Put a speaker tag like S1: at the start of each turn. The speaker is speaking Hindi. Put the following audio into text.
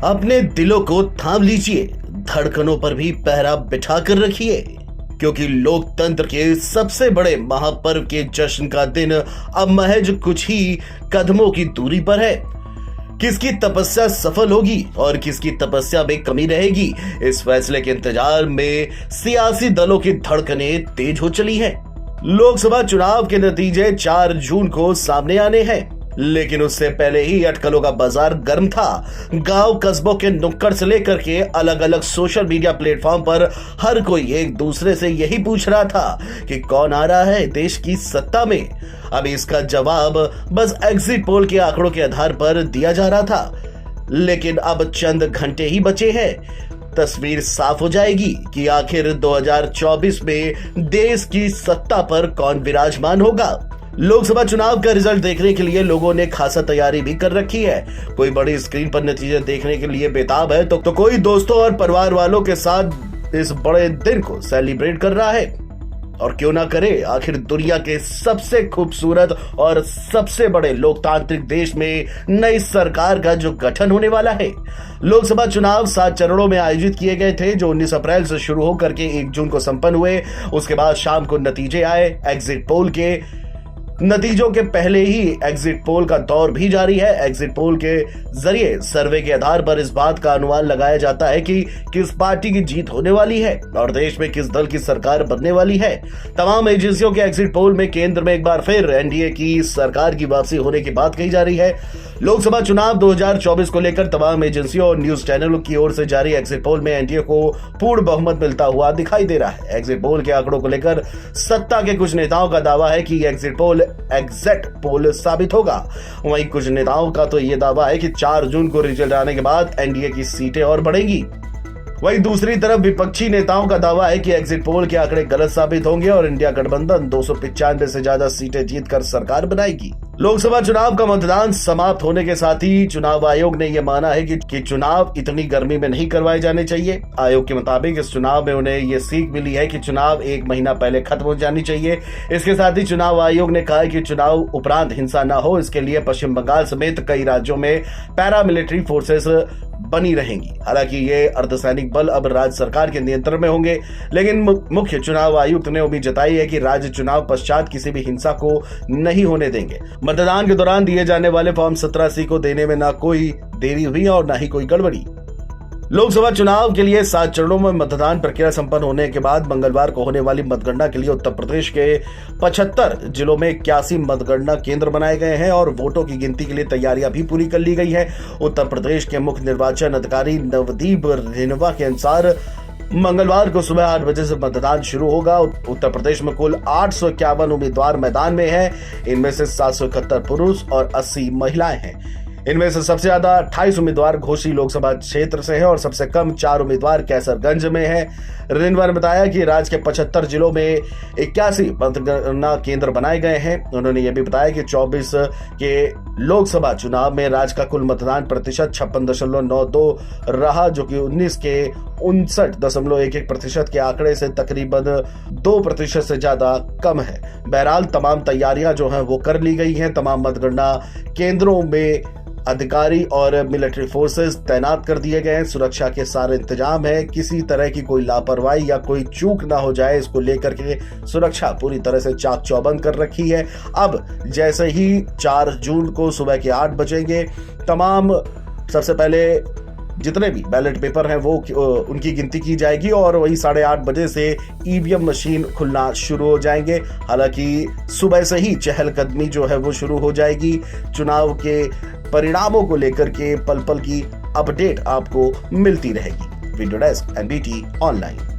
S1: अपने दिलों को थाम लीजिए, धड़कनों पर भी पहरा बिठा कर रखिए, क्योंकि लोकतंत्र के सबसे बड़े महापर्व के जश्न का दिन अब महज कुछ ही कदमों की दूरी पर है। किसकी तपस्या सफल होगी और किसकी तपस्या में कमी रहेगी, इस फैसले के इंतजार में सियासी दलों की धड़कनें तेज हो चली हैं। लोकसभा चुनाव के नतीजे 4 जून को सामने आने हैं, लेकिन उससे पहले ही अटकलों का बाजार गर्म था। गांव कस्बों के नुक्कड़ से लेकर के अलग अलग सोशल मीडिया प्लेटफॉर्म पर हर कोई एक दूसरे से यही पूछ रहा था कि कौन आ रहा है देश की सत्ता में। अब इसका जवाब बस एग्जिट पोल के आंकड़ों के आधार पर दिया जा रहा था, लेकिन अब चंद घंटे ही बचे हैं। तस्वीर साफ हो जाएगी कि आखिर 2024 में देश की सत्ता पर कौन विराजमान होगा। लोकसभा चुनाव का रिजल्ट देखने के लिए लोगों ने खासा तैयारी भी कर रखी है। कोई बड़ी स्क्रीन पर नतीजे देखने के लिए बेताब है तो कोई दोस्तों और परिवार वालों के साथ इस बड़े दिन को सेलिब्रेट कर रहा है। और क्यों ना करे, आखिर दुनिया के सबसे खूबसूरत और सबसे बड़े लोकतांत्रिक देश में नई सरकार का जो गठन होने वाला है। लोकसभा चुनाव 7 चरणों में आयोजित किए गए थे, जो 19 अप्रैल से शुरू होकर के 1 जून को संपन्न हुए। उसके बाद शाम को नतीजे आए। एग्जिट पोल के नतीजों के पहले ही एग्जिट पोल का दौर भी जारी है। एग्जिट पोल के जरिए सर्वे के आधार पर इस बात का अनुमान लगाया जाता है कि किस पार्टी की जीत होने वाली है और देश में किस दल की सरकार बनने वाली है। तमाम एजेंसियों के एग्जिट पोल में केंद्र में एक बार फिर एनडीए की सरकार की वापसी होने की बात कही जा रही है। लोकसभा चुनाव 2024 को लेकर तमाम एजेंसियों और न्यूज चैनलों की ओर से जारी एग्जिट पोल में एनडीए को पूर्ण बहुमत मिलता हुआ दिखाई दे रहा है। एग्जिट पोल के आंकड़ों को लेकर सत्ता के कुछ नेताओं का दावा है कि एग्जिट पोल एग्जैक्ट पोल साबित होगा। वहीं कुछ नेताओं का तो यह दावा है कि 4 जून को रिजल्ट आने के बाद एनडीए की सीटें और बढ़ेंगी। वहीं दूसरी तरफ विपक्षी नेताओं का दावा है कि एग्जिट पोल के आंकड़े गलत साबित होंगे और इंडिया गठबंधन 295 से ज्यादा सीटें जीतकर सरकार बनाएगी। लोकसभा चुनाव का मतदान समाप्त होने के साथ ही चुनाव आयोग ने यह माना है कि चुनाव इतनी गर्मी में नहीं करवाए जाने चाहिए। आयोग के मुताबिक इस चुनाव में उन्हें यह सीख मिली है कि चुनाव 1 महीना पहले खत्म हो जानी चाहिए। इसके साथ ही चुनाव आयोग ने कहा है कि चुनाव उपरांत हिंसा न हो, इसके लिए पश्चिम बंगाल समेत कई राज्यों में पैरामिलिट्री फोर्सेस बनी रहेंगी। हालांकि ये अर्धसैनिक बल अब राज्य सरकार के नियंत्रण में होंगे, लेकिन मुख्य चुनाव आयुक्त ने उम्मीद जताई है कि राज्य चुनाव पश्चात किसी भी हिंसा को नहीं होने देंगे। मतदान के दौरान दिए जाने वाले फॉर्म 17C को देने में न कोई देरी हुई और न ही कोई गड़बड़ी। लोकसभा चुनाव के लिए 7 चरणों में मतदान प्रक्रिया संपन्न होने के बाद मंगलवार को होने वाली मतगणना के लिए उत्तर प्रदेश के 75 जिलों में 81 मतगणना केंद्र बनाए गए हैं और वोटों की गिनती के लिए तैयारियां भी पूरी कर ली गई है। उत्तर प्रदेश के मुख्य निर्वाचन अधिकारी नवदीप रेणवा के अनुसार मंगलवार को सुबह 8 बजे से मतदान शुरू होगा। उत्तर प्रदेश में कुल 851 उम्मीदवार मैदान में हैं। इनमें से 771 पुरुष और 80 महिलाएं हैं। इनमें से सबसे ज्यादा 28 उम्मीदवार घोसी लोकसभा क्षेत्र से हैं और सबसे कम 4 उम्मीदवार कैसरगंज में हैं। रेणवा ने बताया कि राज्य के 75 जिलों में 81 मतगणना केंद्र बनाए गए हैं। उन्होंने यह भी बताया कि 24 के लोकसभा चुनाव में राज्य का कुल मतदान प्रतिशत 56.92 रहा, जो कि 19 के 59.11% के आंकड़े से तकरीबन 2% से ज्यादा कम है। बहरहाल तमाम तैयारियां जो हैं वो कर ली गई हैं। तमाम मतगणना केंद्रों में अधिकारी और मिलिट्री फोर्सेस तैनात कर दिए गए हैं। सुरक्षा के सारे इंतजाम है। किसी तरह की कोई लापरवाही या कोई चूक ना हो जाए, इसको लेकर के सुरक्षा पूरी तरह से चाक चौबंद कर रखी है। अब जैसे ही 4 जून को सुबह के 8 बजेंगे, तमाम सबसे पहले जितने भी बैलेट पेपर हैं वो उनकी गिनती की जाएगी और वही 8:30 बजे से ईवीएम मशीन खुलना शुरू हो जाएंगे। हालांकि सुबह से ही चहलकदमी जो है वो शुरू हो जाएगी। चुनाव के परिणामों को लेकर के पल पल की अपडेट आपको मिलती रहेगी। Video desk NBT online.